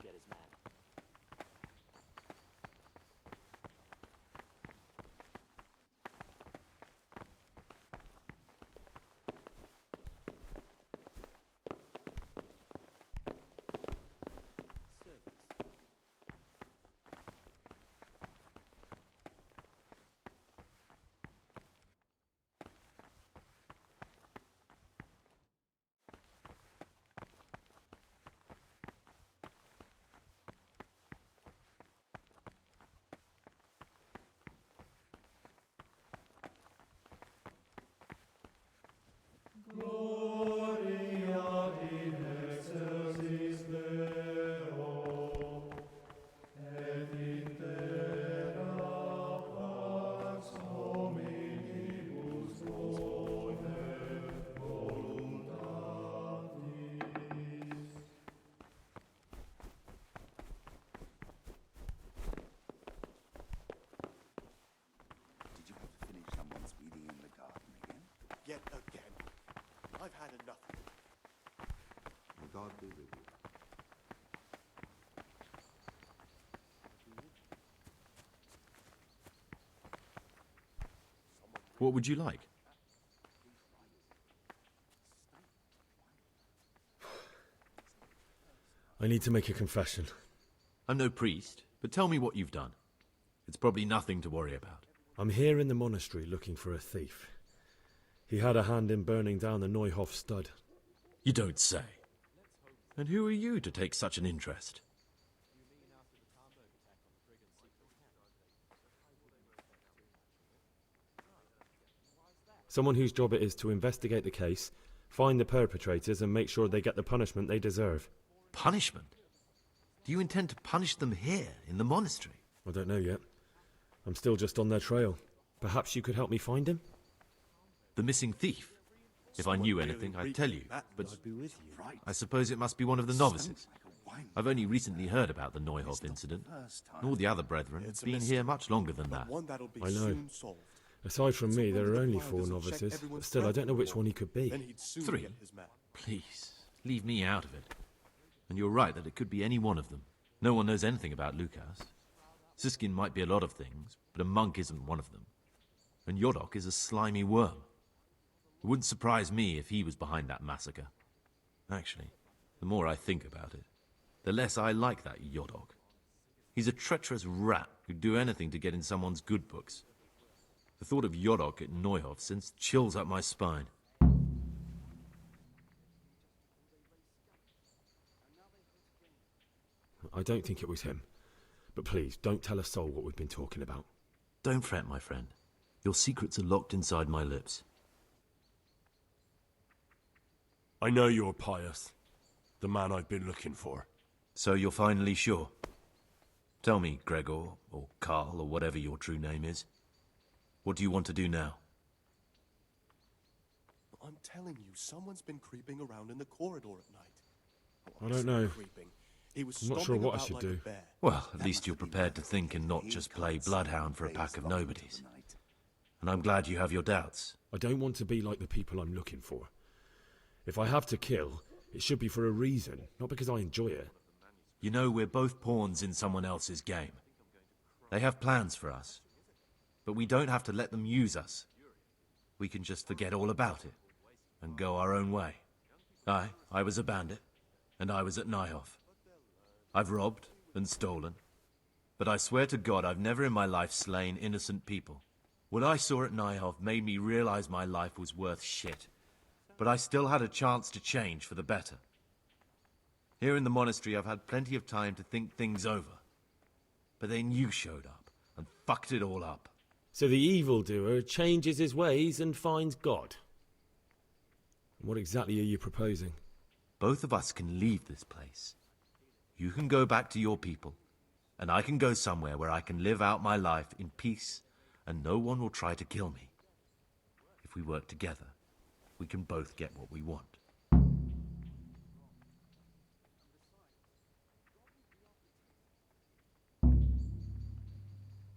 get his man. Did you have to finish someone's weeding in the garden again? Yet again. I've had enough of it. May God be with you. What would you like? I need to make a confession. I'm no priest, but tell me what you've done. It's probably nothing to worry about. I'm here in the monastery looking for a thief. He had a hand in burning down the Neuhof stud. You don't say. And who are you to take such an interest? Someone whose job it is to investigate the case, find the perpetrators and make sure they get the punishment they deserve. Punishment? Do you intend to punish them here, in the monastery? I don't know yet. I'm still just on their trail. Perhaps you could help me find him? The missing thief? If I knew anything, I'd tell you, but I suppose it must be one of the novices. I've only recently heard about the Neuhof incident. Nor the other brethren have been here much longer than that. I know. Aside from me, there are only 4 novices, but still, I don't know which one he could be. 3? Please, leave me out of it. And you're right that it could be any one of them. No one knows anything about Lukas. Siskin might be a lot of things, but a monk isn't one of them. And Yodok is a slimy worm. It wouldn't surprise me if he was behind that massacre. Actually, the more I think about it, the less I like that Yodok. He's a treacherous rat who'd do anything to get in someone's good books. The thought of Yodok at Neuhof sends chills up my spine. I don't think it was him. But please, don't tell a soul what we've been talking about. Don't fret, my friend. Your secrets are locked inside my lips. I know you're pious. The man I've been looking for. So you're finally sure? Tell me, Gregor, or Karl, or whatever your true name is. What do you want to do now? I'm telling you, someone's been creeping around in the corridor at night. I don't know. He was I'm not sure stomping what I about should like a do. bear. Well, at least you're prepared to think and not just play bloodhound for a pack of nobodies. And I'm glad you have your doubts. I don't want to be like the people I'm looking for. If I have to kill, it should be for a reason, not because I enjoy it. You know, we're both pawns in someone else's game. They have plans for us, but we don't have to let them use us. We can just forget all about it and go our own way. I was a bandit, and I was at Neuhof. I've robbed and stolen, but I swear to God I've never in my life slain innocent people. What I saw at Neuhof made me realize my life was worth shit, but I still had a chance to change for the better. Here in the monastery I've had plenty of time to think things over, but then you showed up and fucked it all up. So the evildoer changes his ways and finds God. What exactly are you proposing? Both of us can leave this place. You can go back to your people, and I can go somewhere where I can live out my life in peace, and no one will try to kill me. If we work together, we can both get what we want.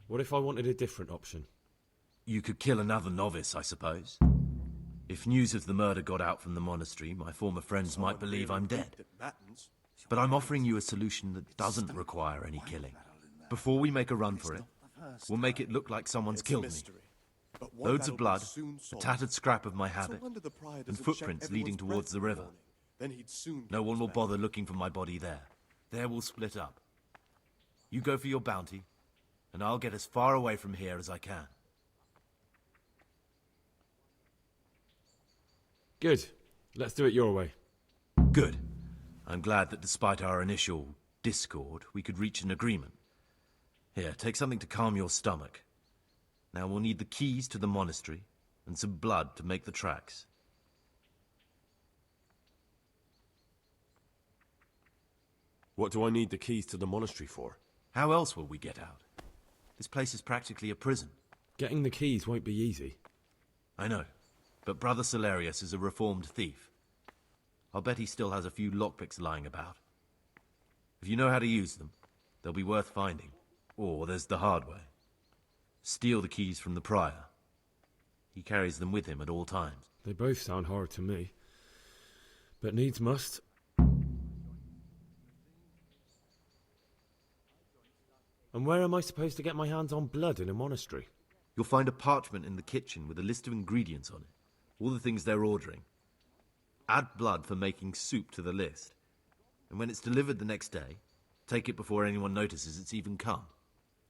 What if I wanted a different option? You could kill another novice, I suppose. If news of the murder got out from the monastery, my former friends might believe I'm dead. But I'm offering you a solution that doesn't require any killing. Before we make a run for it, we'll make it look like someone's It's a killed me. mystery, but one Loads that'll of be blood, soon a solved. tattered scrap of my So habit, wonder the prior and doesn't check footprints leading everyone's towards the breath river. in morning. Then he'd soon No get one us will back. bother looking for my body there. There we'll split up. You go for your bounty, and I'll get as far away from here as I can. Good. Let's do it your way. Good. I'm glad that despite our initial discord, we could reach an agreement. Here, take something to calm your stomach. Now we'll need the keys to the monastery, and some blood to make the tracks. What do I need the keys to the monastery for? How else will we get out? This place is practically a prison. Getting the keys won't be easy. I know, but Brother Salarius is a reformed thief. I'll bet he still has a few lockpicks lying about. If you know how to use them, they'll be worth finding. Or there's the hard way. Steal the keys from the prior. He carries them with him at all times. They both sound hard to me. But needs must. And where am I supposed to get my hands on blood in a monastery? You'll find a parchment in the kitchen with a list of ingredients on it. All the things they're ordering. Add blood for making soup to the list. And when it's delivered the next day, take it before anyone notices it's even come.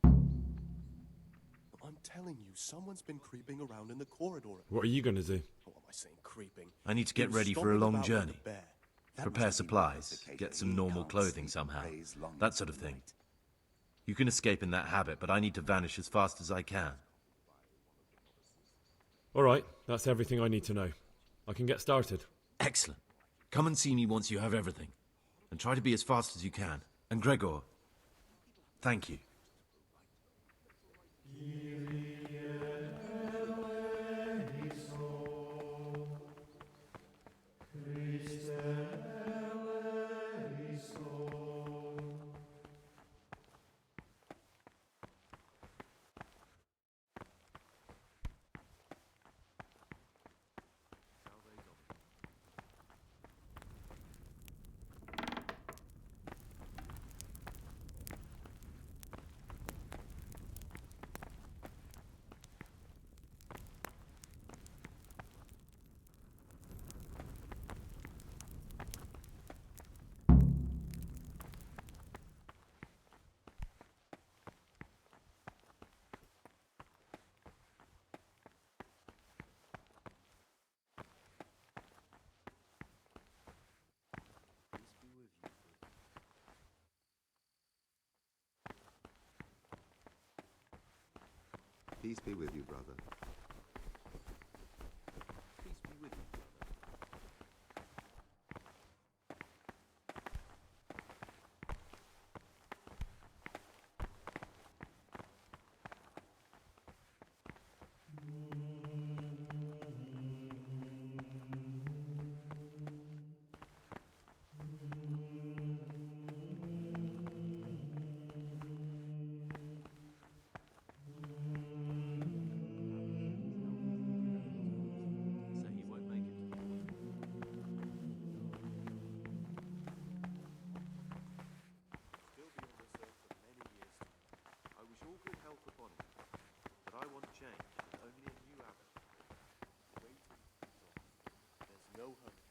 I'm telling you, someone's been creeping around in the corridor. What are you going to do? What am I saying, creeping? I need to He get was ready for a stomping long about like journey. a bear. That Prepare must be supplies, domesticated. get some He normal can't clothing sleep somehow. days long That sort of thing. You can escape in that habit, but I need to vanish as fast as I can. All right, that's everything I need to know. I can get started. Excellent. Come and see me once you have everything. And try to be as fast as you can. And Gregor, thank you. Peace be with you, brother. Peace be with you. Say he won't make it. Still be on this earth for many years. I wish all good health upon him, but I want change, and only a new abbot. Waiting is on. There's no hurry.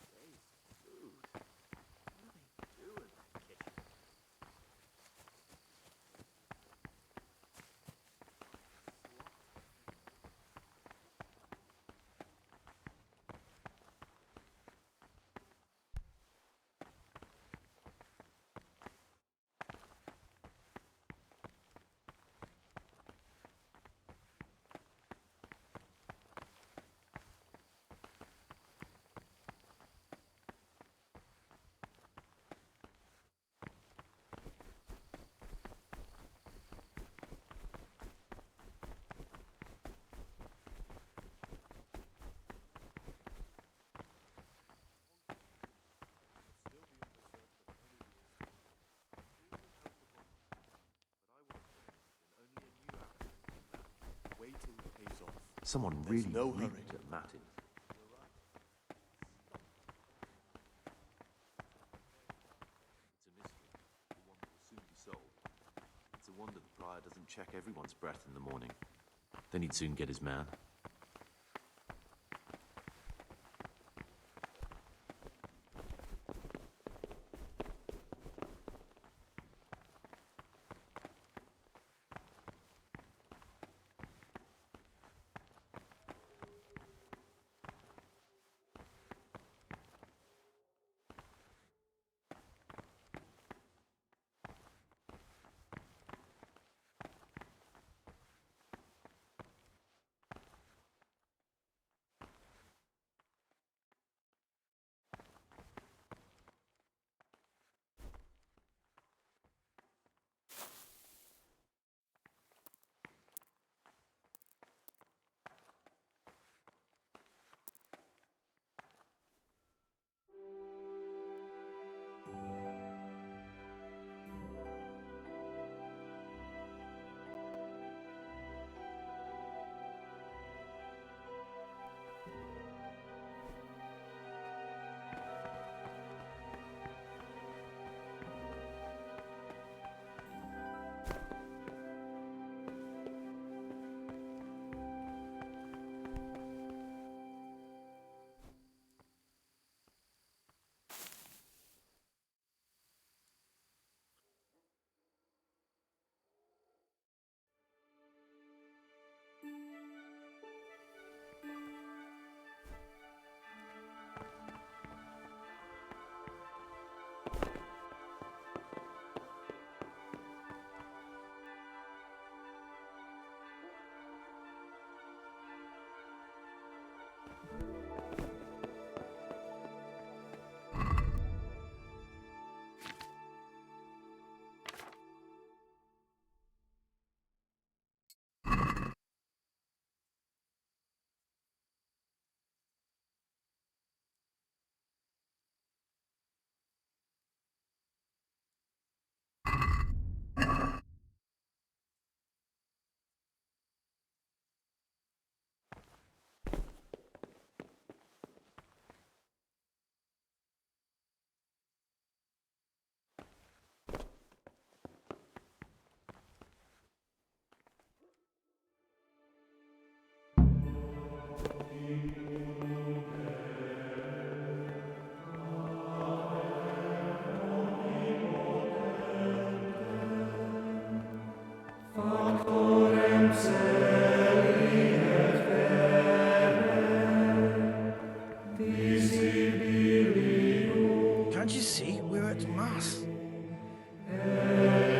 Today's food. What do they do in that kitchen? Waiting pays off. Someone There's really no reeked hurry. at Martin. check everyone's breath in the morning. Then he'd soon get his man. Can't you see? We're at Mass. Et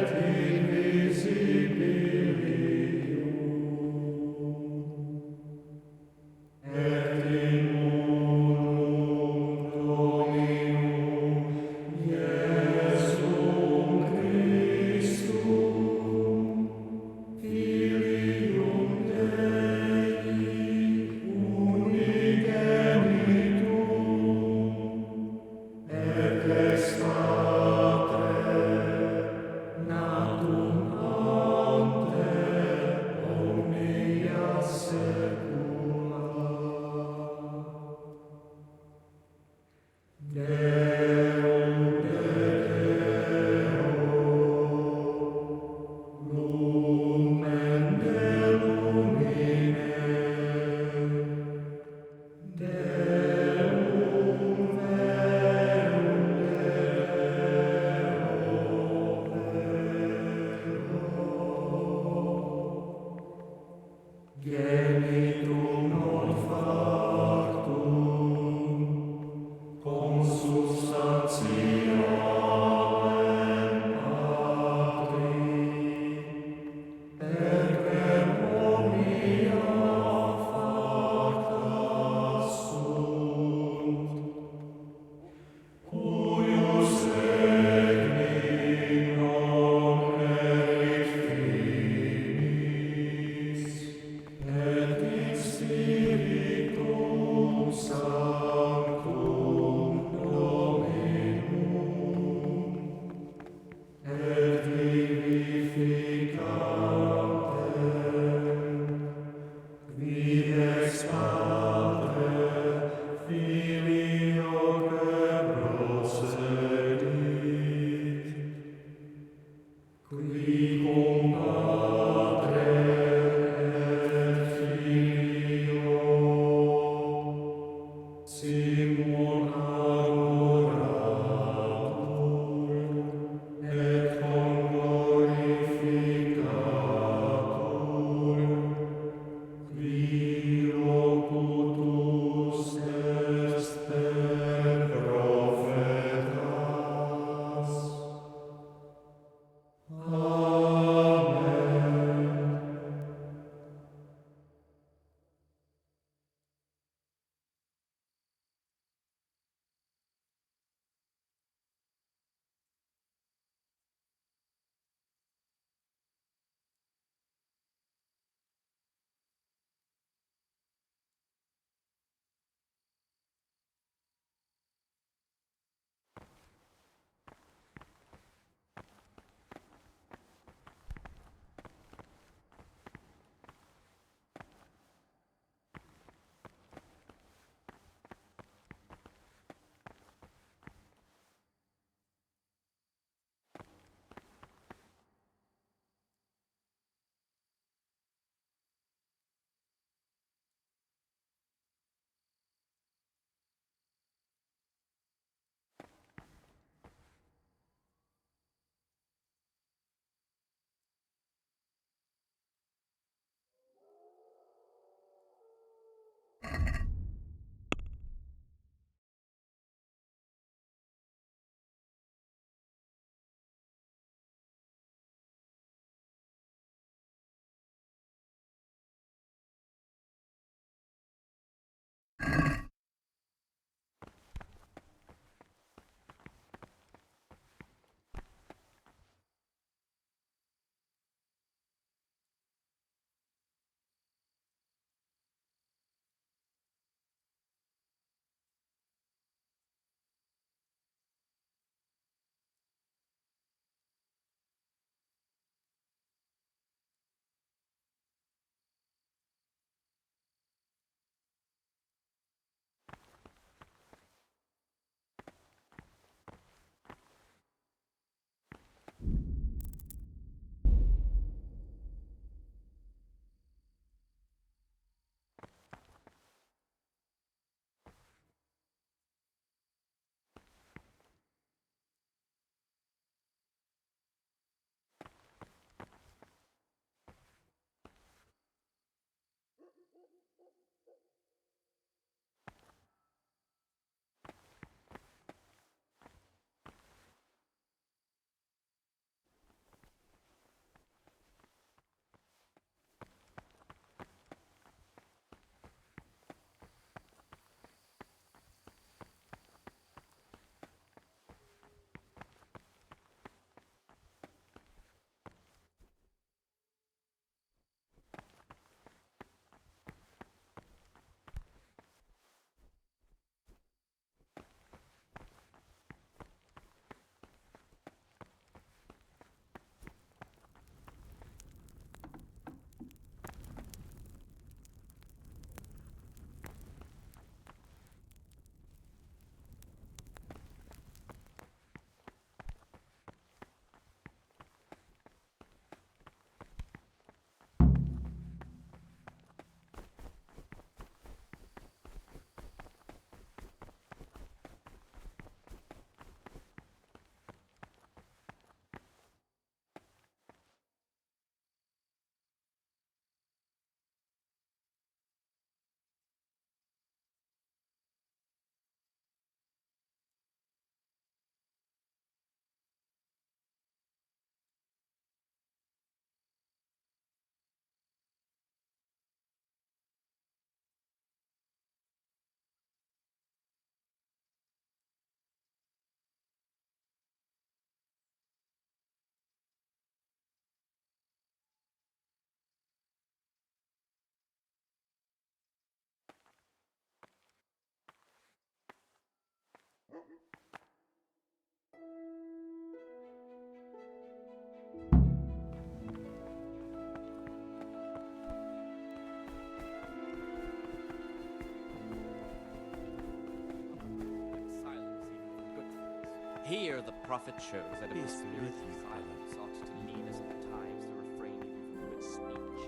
Here the prophet shows that a Peace be spirit with of you, silence ought to lead us at times to refrain even from good speech.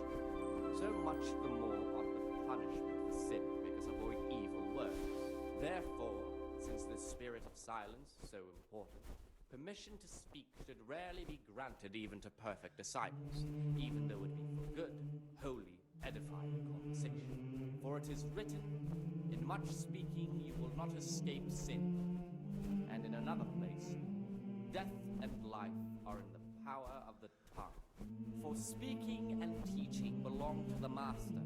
So much the more ought the punishment for sin make us avoid evil words. Therefore, since the spirit of silence is so important, permission to speak should rarely be granted even to perfect disciples, even though it be for good, holy, edifying conversation. For it is written, "In much speaking you will not escape sin." And in another place, "Death and life are in the power of the tongue." For speaking and teaching belong to the master.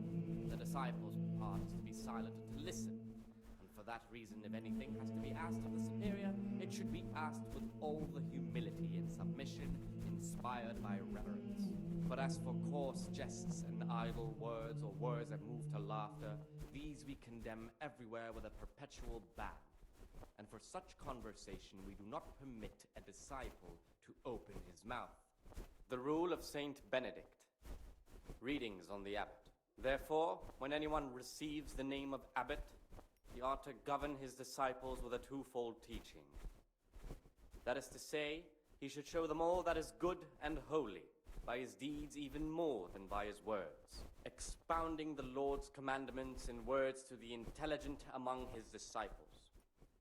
The disciples' part is to be silent and to listen. And for that reason, if anything has to be asked of the superior, it should be asked with all the humility and submission inspired by reverence. But as for coarse jests and idle words, or words that move to laughter, these we condemn everywhere with a perpetual ban. And for such conversation we do not permit a disciple to open his mouth. The rule of Saint Benedict. Readings on the abbot. Therefore, when anyone receives the name of abbot, he ought to govern his disciples with a twofold teaching. That is to say, he should show them all that is good and holy, by his deeds even more than by his words, expounding the Lord's commandments in words to the intelligent among his disciples,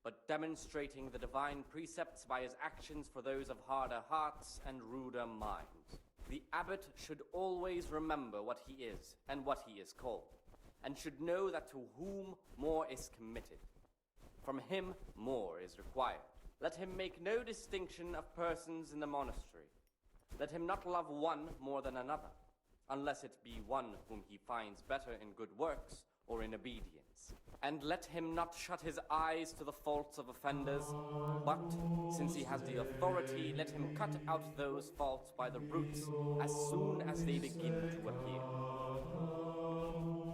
but demonstrating the divine precepts by his actions for those of harder hearts and ruder minds. The abbot should always remember what he is and what he is called, and should know that to whom more is committed, from him more is required. Let him make no distinction of persons in the monastery. Let him not love one more than another, unless it be one whom he finds better in good works or in obedience. And let him not shut his eyes to the faults of offenders, but, since he has the authority, let him cut out those faults by the roots as soon as they begin to appear.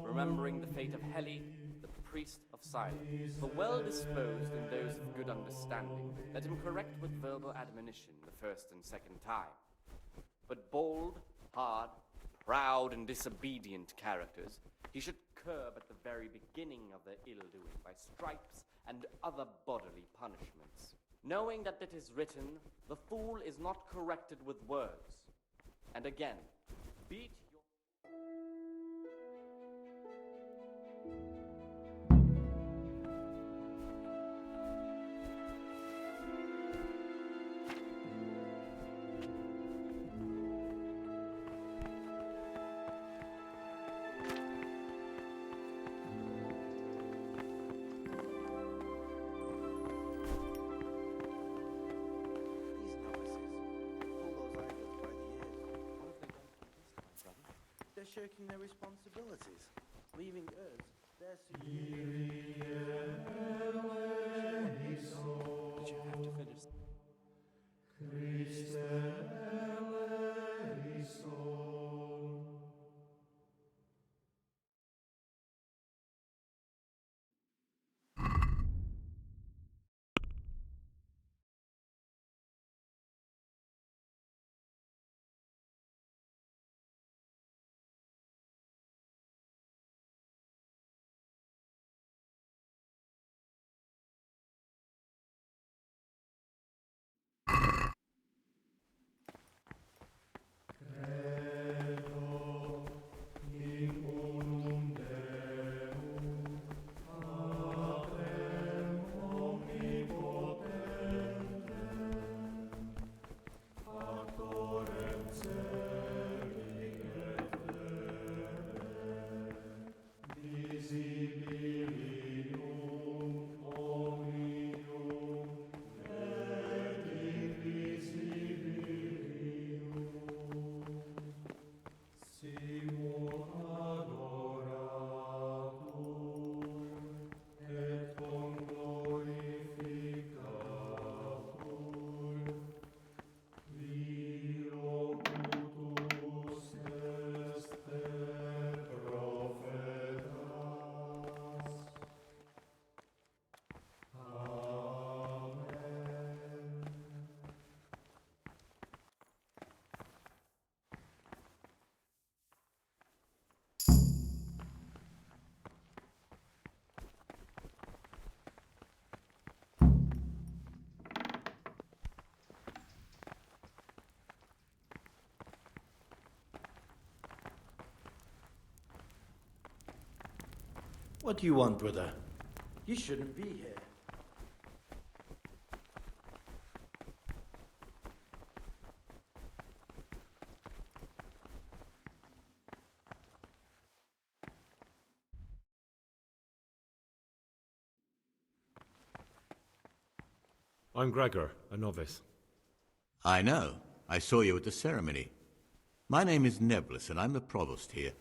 Remembering the fate of Heli, the priest of silence, for well-disposed in those of good understanding, let him correct with verbal admonition the first and second time. But bold, hard, proud, and disobedient characters he should curb at the very beginning of their ill-doing by stripes and other bodily punishments, knowing that it is written, "The fool is not corrected with words." And again, beat your... shirking their responsibilities, leaving us their Did you have to finish? What do you want, brother? You shouldn't be here. I'm Gregor, a novice. I know. I saw you at the ceremony. My name is Nebulus, and I'm the provost here.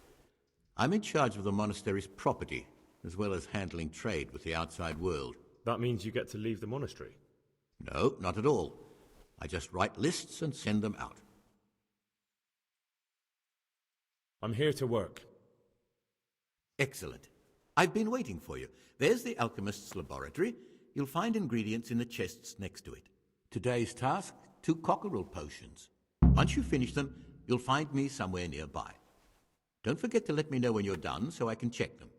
I'm in charge of the monastery's property, as well as handling trade with the outside world. That means you get to leave the monastery? No, not at all. I just write lists and send them out. I'm here to work. Excellent. I've been waiting for you. There's the alchemist's laboratory. You'll find ingredients in the chests next to it. Today's task, 2 cockerel potions. Once you finish them, you'll find me somewhere nearby. Don't forget to let me know when you're done so I can check them.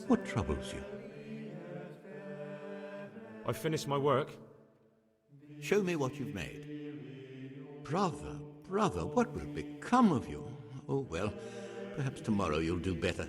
What troubles you? I finished my work. Show me what you've made. Brother, brother, what will become of you? Oh, well, perhaps tomorrow you'll do better.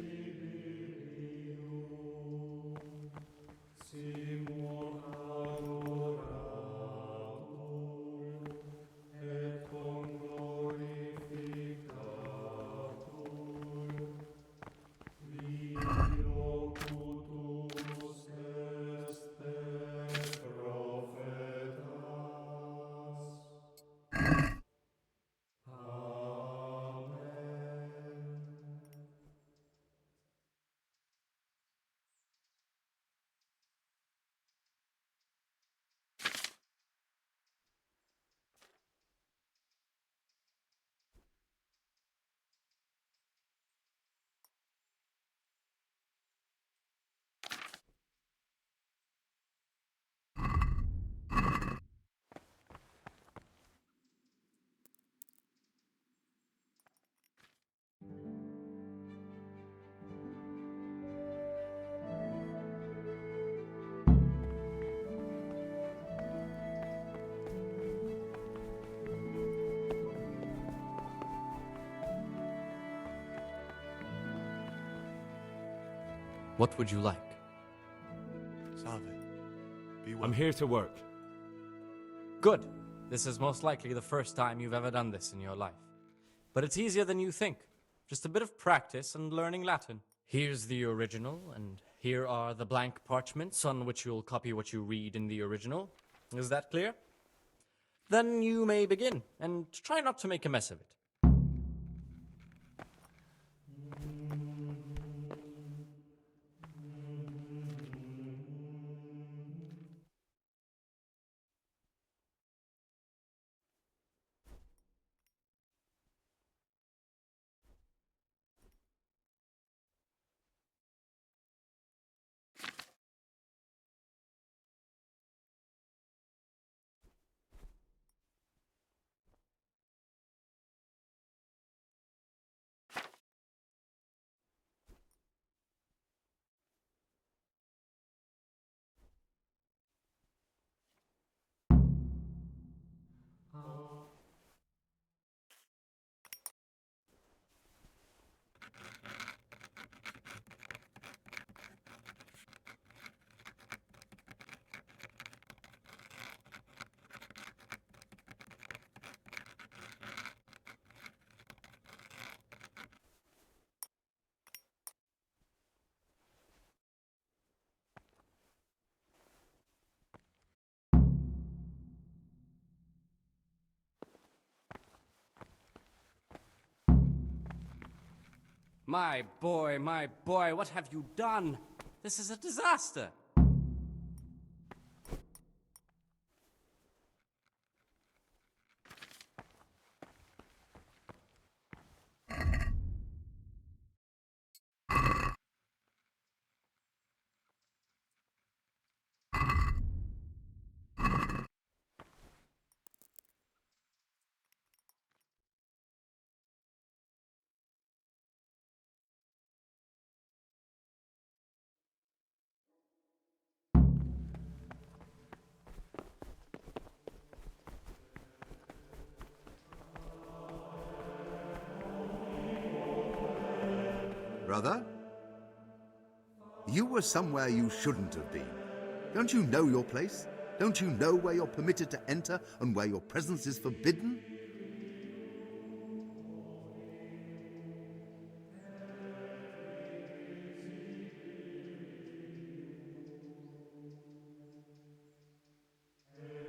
What would you like? Salve. Be well. I'm here to work. Good. This is most likely the first time you've ever done this in your life. But it's easier than you think. Just a bit of practice and learning Latin. Here's the original, and here are the blank parchments on which you'll copy what you read in the original. Is that clear? Then you may begin, and try not to make a mess of it. My boy, what have you done? This is a disaster. Brother? You were somewhere you shouldn't have been. Don't you know your place? Don't you know where you're permitted to enter and where your presence is forbidden?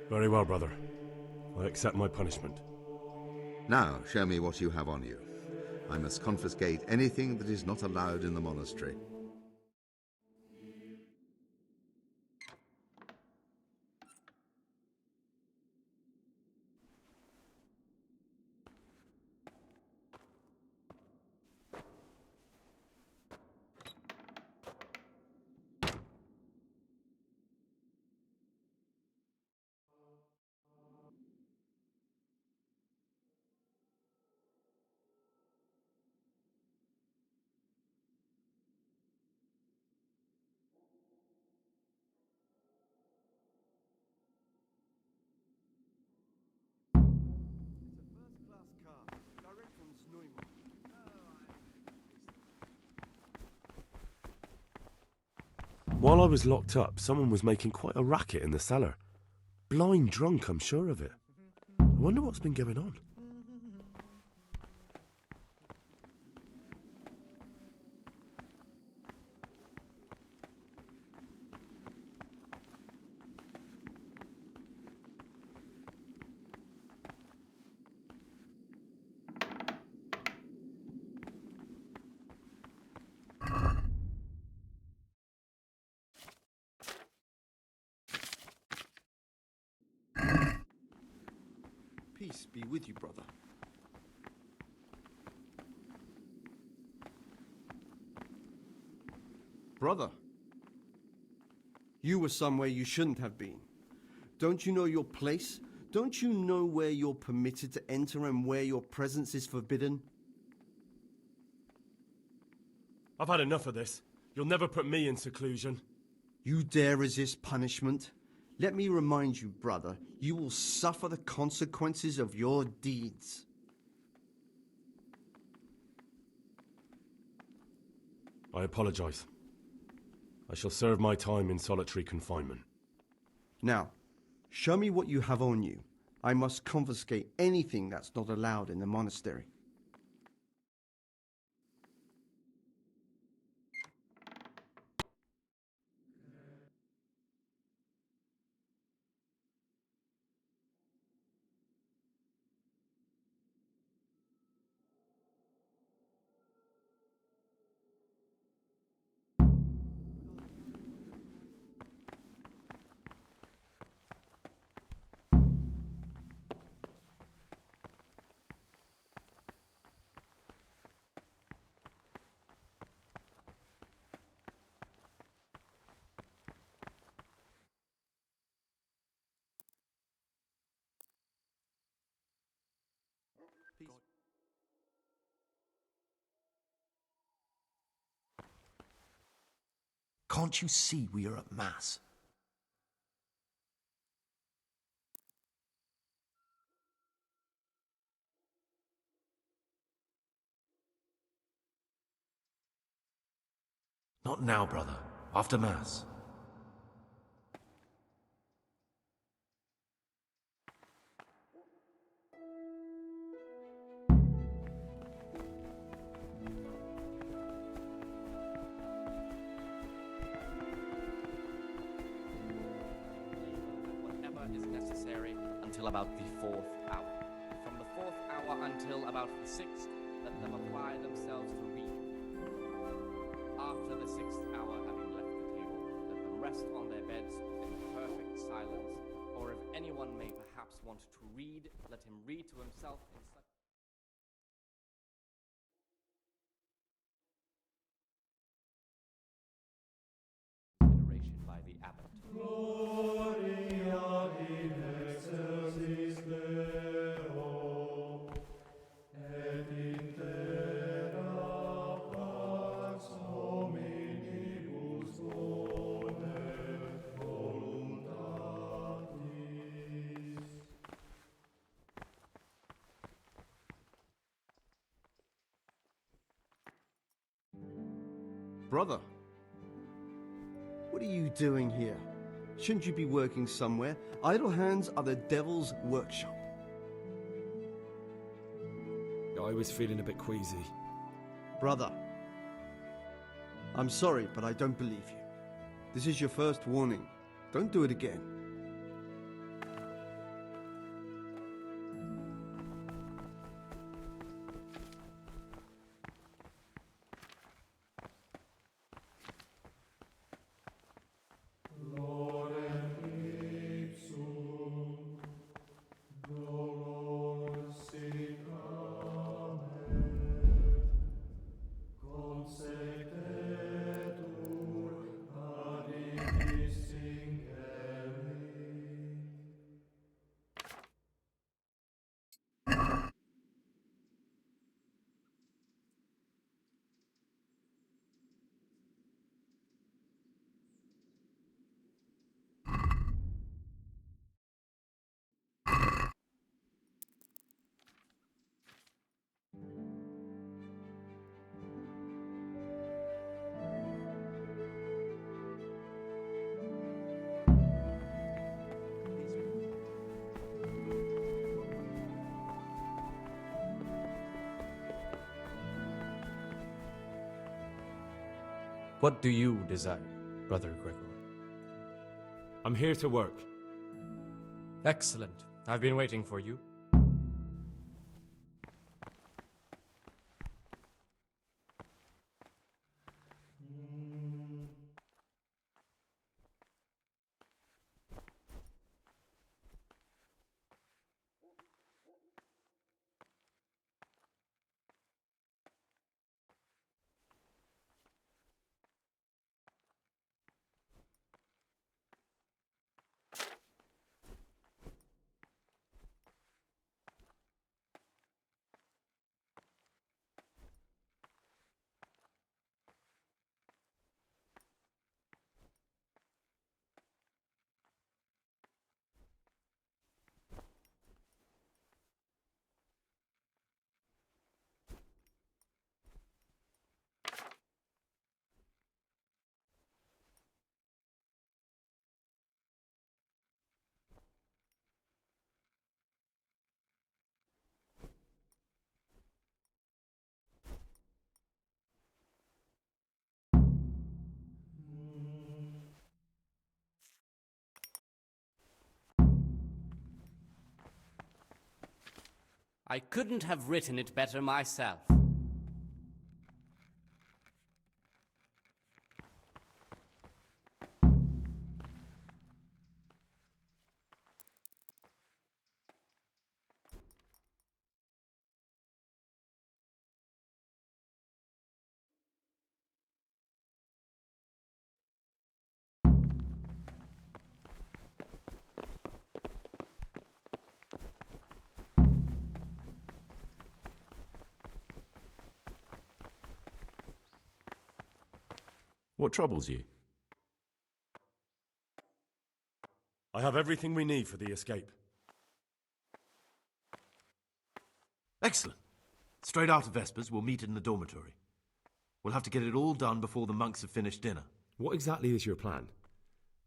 Very well, brother. I accept my punishment. Now, show me what you have on you. I must confiscate anything that is not allowed in the monastery. While I was locked up, someone was making quite a racket in the cellar. Blind drunk, I'm sure of it. I wonder what's been going on. Peace be with you, brother. Brother, you were somewhere you shouldn't have been. Don't you know your place? Don't you know where you're permitted to enter and where your presence is forbidden? I've had enough of this. You'll never put me in seclusion. You dare resist punishment? Let me remind you, brother, you will suffer the consequences of your deeds. I apologize. I shall serve my time in solitary confinement. Now, show me what you have on you. I must confiscate anything that's not allowed in the monastery. Can't you see we are at Mass? Not now, brother. After Mass. Whatever is necessary until about the 4th hour. From the 4th hour until about the 6th, let them apply themselves to read. After the 6th hour, having left the table, let them rest on their beds in perfect silence, or if anyone may perhaps want to read, let him read to himself in such consideration by the abbot. Brother, what are you doing here? Shouldn't you be working somewhere? Idle hands are the devil's workshop. I was feeling a bit queasy. Brother, I'm sorry, but I don't believe you. This is your first warning. Don't do it again. What do you desire, Brother Gregor? I'm here to work. Excellent. I've been waiting for you. I couldn't have written it better myself. What troubles you? I have everything we need for the escape. Excellent. Straight after Vespers, we'll meet in the dormitory. We'll have to get it all done before the monks have finished dinner. What exactly is your plan?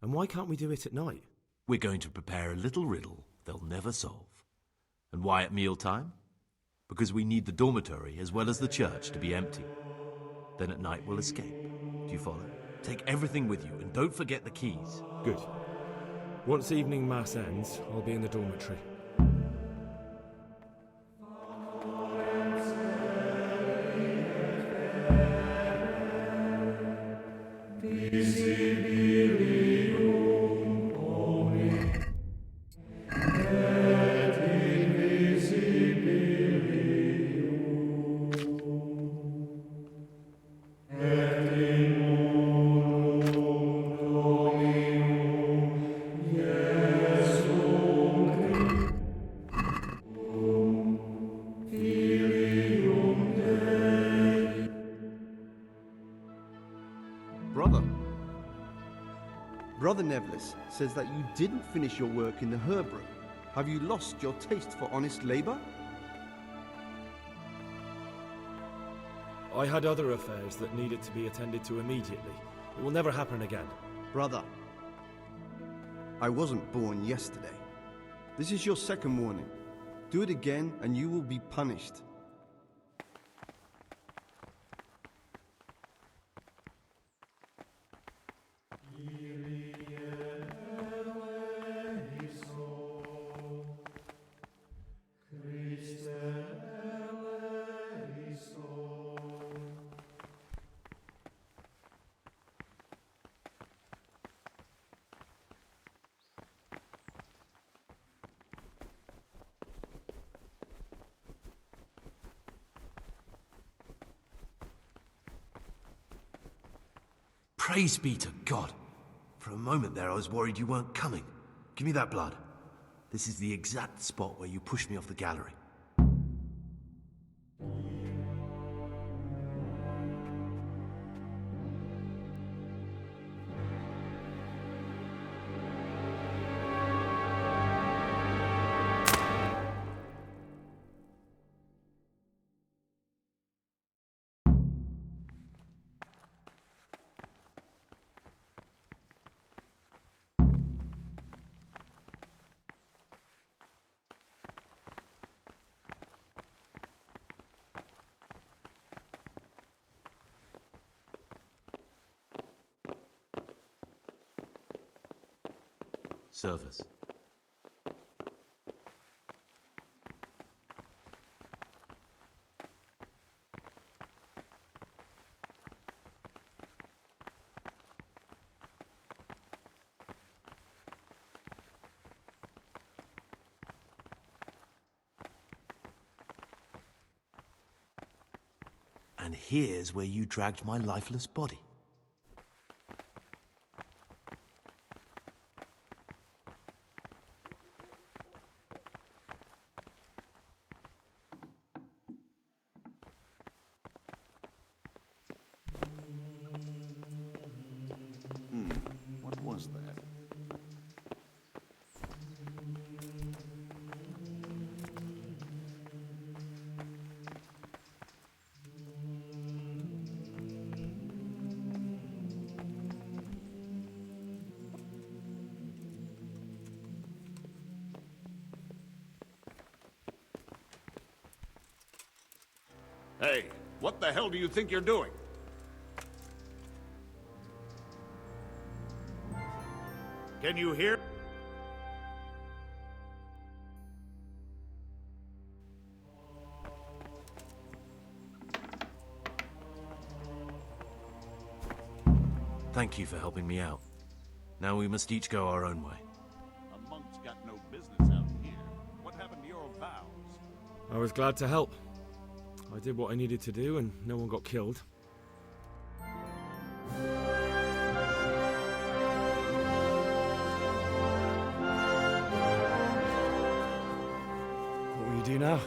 And why can't we do it at night? We're going to prepare a little riddle they'll never solve. And why at mealtime? Because we need the dormitory as well as the church to be empty. Then at night we'll escape. Do you follow? Take everything with you and don't forget the keys. Good. Once evening mass ends, I'll be in the dormitory. Brother Nevlis says that you didn't finish your work in the herb room. Have you lost your taste for honest labor? I had other affairs that needed to be attended to immediately. It will never happen again. Brother, I wasn't born yesterday. This is your second warning. Do it again and you will be punished. Praise be to God. For a moment there I was worried you weren't coming. Give me that blood. This is the exact spot where you pushed me off the gallery. Serve us. And here's where you dragged my lifeless body. What was that? Hey, what the hell do you think you're doing? Can you hear? Thank you for helping me out. Now we must each go our own way. A monk's got no business out here. What happened to your vows? I was glad to help. I did what I needed to do and no one got killed. What will you do now?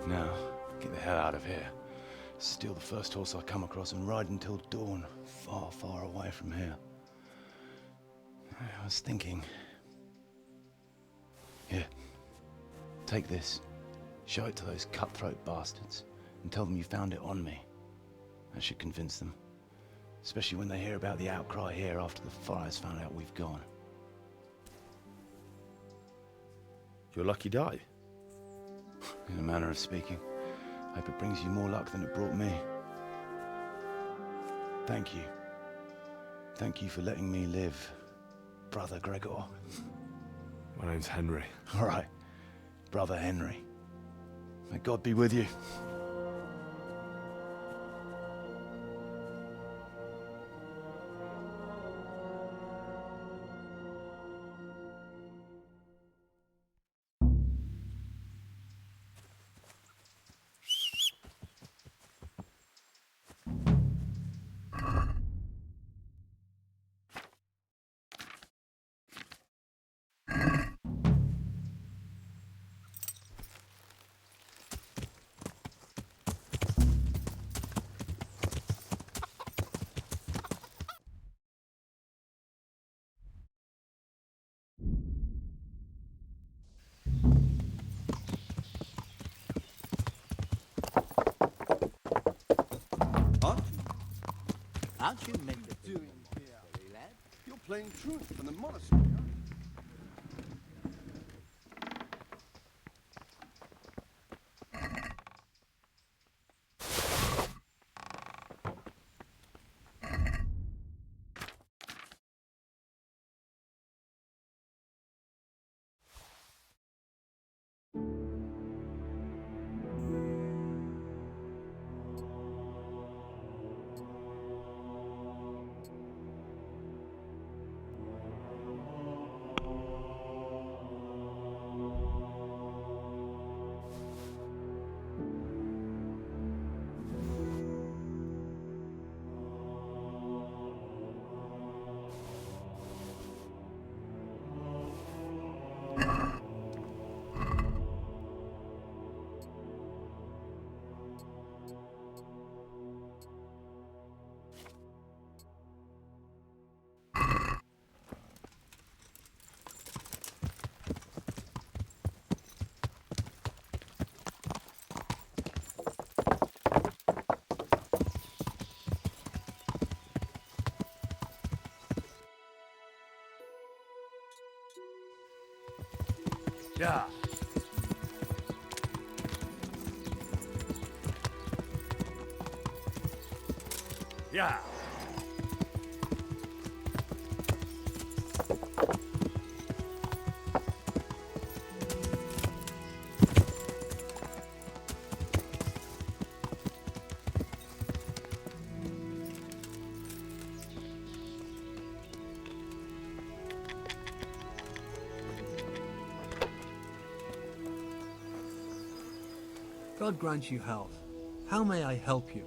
Now, get the hell out of here. Steal the first horse I come across and ride until dawn, far, far away from here. I was thinking... Here, take this. Show it to those cutthroat bastards and tell them you found it on me. That should convince them. Especially when they hear about the outcry here after the Friars found out we've gone. Your lucky die? In a manner of speaking. Hope it brings you more luck than it brought me. Thank you. Thank you for letting me live, Brother Gregor. My name's Henry. All right, Brother Henry. May God be with you. Aren't you meant to be Doing here? monastery, lad? You're playing truant from the monastery, aren't you? Yeah. Yeah. God grant you health. How may I help you?